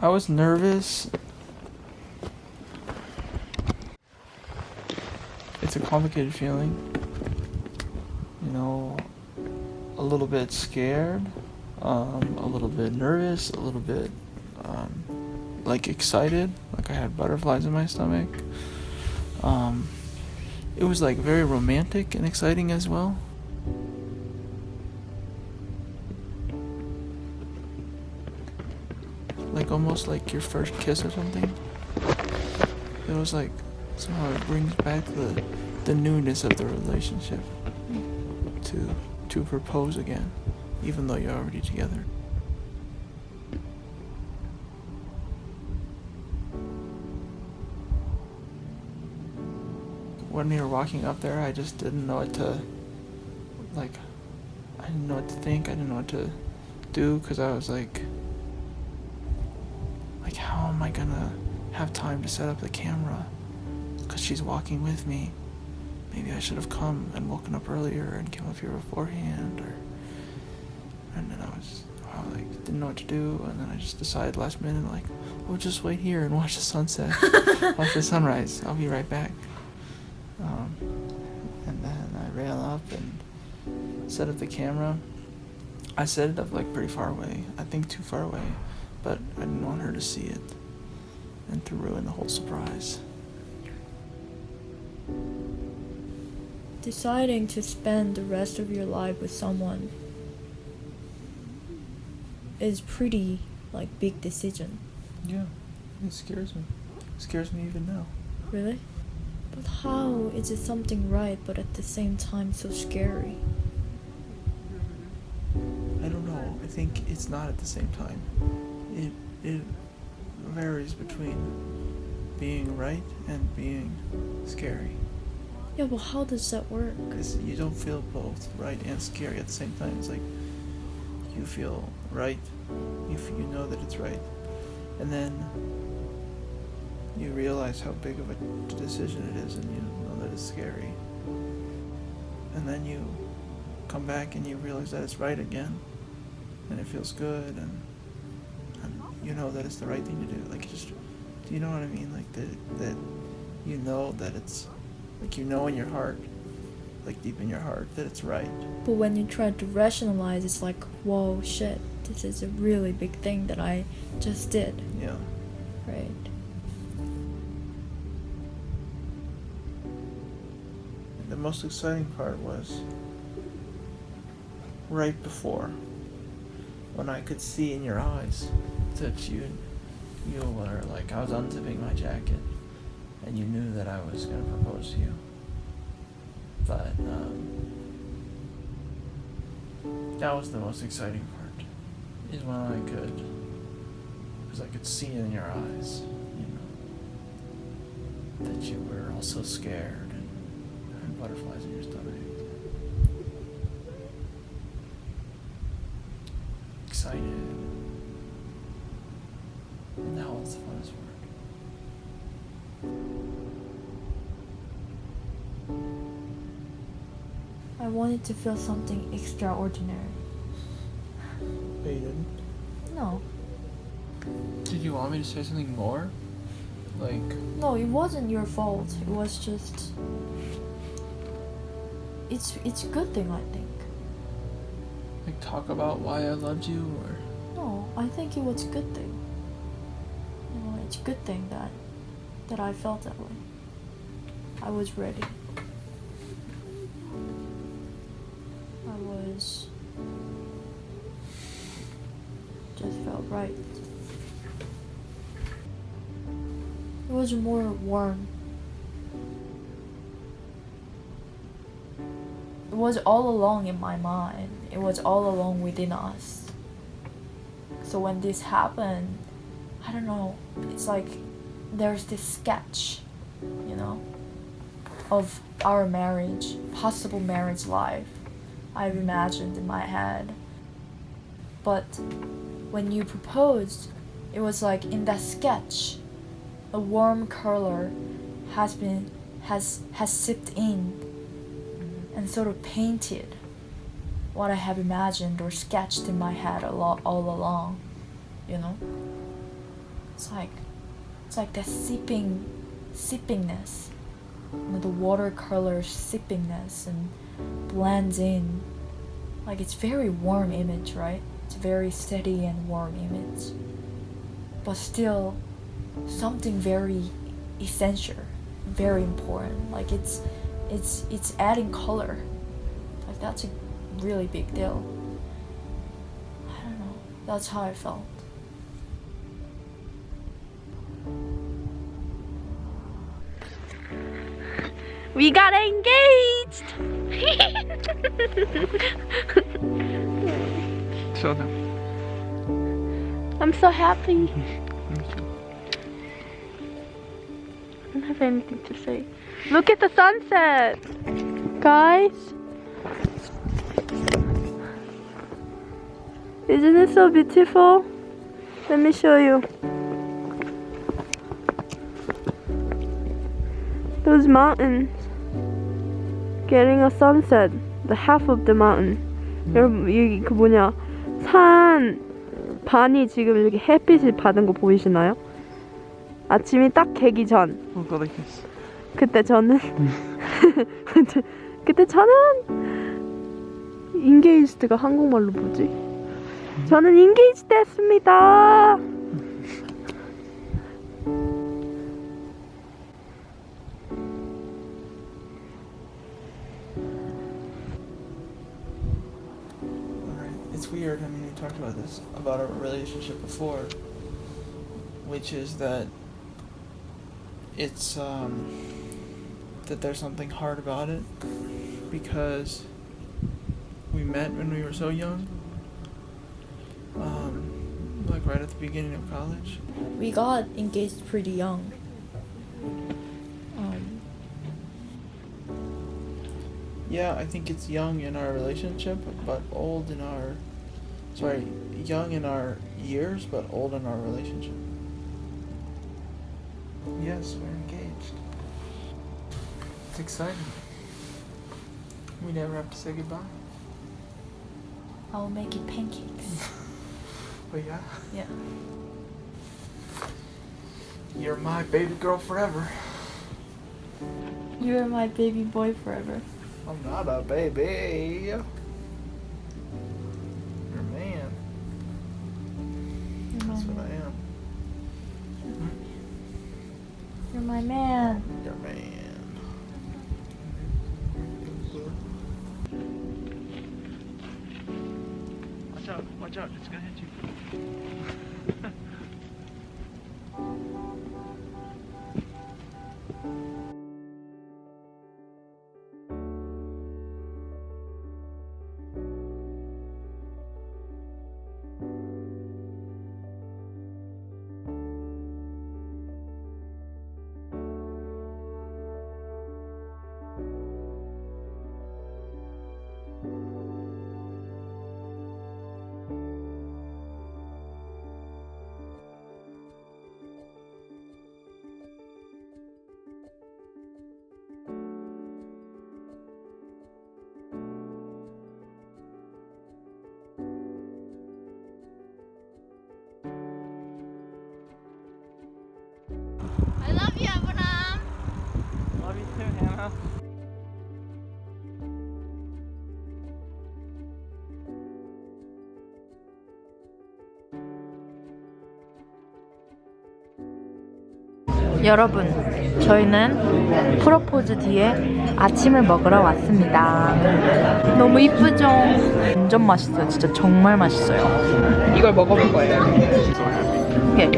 I was nervous. It's a complicated feeling. You know, a little bit scared, a little bit nervous, a little bit like excited, like I had butterflies in my stomach. It was like very romantic and exciting as well. Like almost like your first kiss or something. It was like somehow it brings back the newness of the relationship to propose again, even though you're already together. When we were walking up there, I just didn't know what to, like, I didn't know what to think, I didn't know what to do, because I was like, how am I gonna have time to set up the camera? Because she's walking with me. Maybe I should have come and woken up earlier and came up here beforehand, and then I like, didn't know what to do, and then I just decided last minute, like, oh, just wait here and watch the sunset, watch the sunrise, I'll be right back. And then I ran up and set up the camera. I set it up like pretty far away, I think too far away, but I didn't want her to see it and to ruin the whole surprise. Deciding to spend the rest of your life with someone is pretty like big decision. Yeah, it scares me. It scares me even now. Really? But how is it something right but at the same time so scary? I don't know. I think it's not at the same time. It varies between being right and being scary. Yeah, but how does that work? Because you don't feel both right and scary at the same time. It's like you feel right, you know that it's right, and then you realize how big of a decision it is, and you know that it's scary, and then you come back and you realize that it's right again, and it feels good, and you know that it's the right thing to do. Like, just, do you know what I mean? Like that you know that it's, like, you know in your heart, like deep in your heart, that it's right. But when you try to rationalize, it's like, whoa, shit, this is a really big thing that I just did. Yeah. Right. The most exciting part was right before, when I could see in your eyes that you were like, I was unzipping my jacket and you knew that I was going to propose to you. But that was the most exciting part, is when I could, because I could see in your eyes, that you were also scared and butterflies in your stomach. Excited. And that was the funnest part. I wanted to feel something extraordinary. But you didn't? No. Did you want me to say something more? Like... No, it wasn't your fault. It was just... It's a good thing, I think. Like, talk about why I loved you, or... No, I think it was a good thing. It's a good thing that I felt that way. I was ready. Just felt right. It was more warm. It was all along in my mind. It was all along within us. So when this happened, I don't know, it's like there's this sketch, of our marriage, possible marriage life I've imagined in my head. But when you proposed, it was like in that sketch, a warm color has seeped in and sort of painted what I have imagined or sketched in my head all along, It's like that sippingness. You know, the watercolor sippingness and blends in. Like it's very warm image, right? It's very steady and warm image. But still something very essential, very important. Like it's adding color. Like that's a really big deal. I don't know. That's how I felt. We got engaged! Show them. I'm so happy. I don't have anything to say. Look at the sunset! Guys! Isn't it so beautiful? Let me show you. Those mountains getting a sunset. The half of the mountain. 여러분 여기 그 뭐냐 산 반이 지금 이렇게 햇빛을 받은 거 보이시나요? 아침이 딱 개기 전. We'll go like this. 그때 저는 그때 저는 인게이지드가 한국말로 뭐지? 저는 인게이지 됐습니다. It's weird. I mean, we talked about this about our relationship before, which is that it's that there's something hard about it because we met when we were so young, like right at the beginning of college. We got engaged pretty young. Yeah, I think it's young in our relationship, but old in our young in our years, but old in our relationship. Yes, we're engaged. It's exciting. We never have to say goodbye. I will make you pancakes. But yeah, Yeah. you're my baby girl forever. You're my baby boy forever. I'm not a baby. You're a man. That's what I am. You're my man. You're a man. Watch out, it's gonna hit you. I love you, Abraham. Love you too, Hannah. 여러분, 저희는 프로포즈 뒤에 아침을 먹으러 왔습니다. 너무 이쁘죠? 완전 맛있어요. 진짜 정말 맛있어요. 이걸 먹어볼 거예요. 오케이.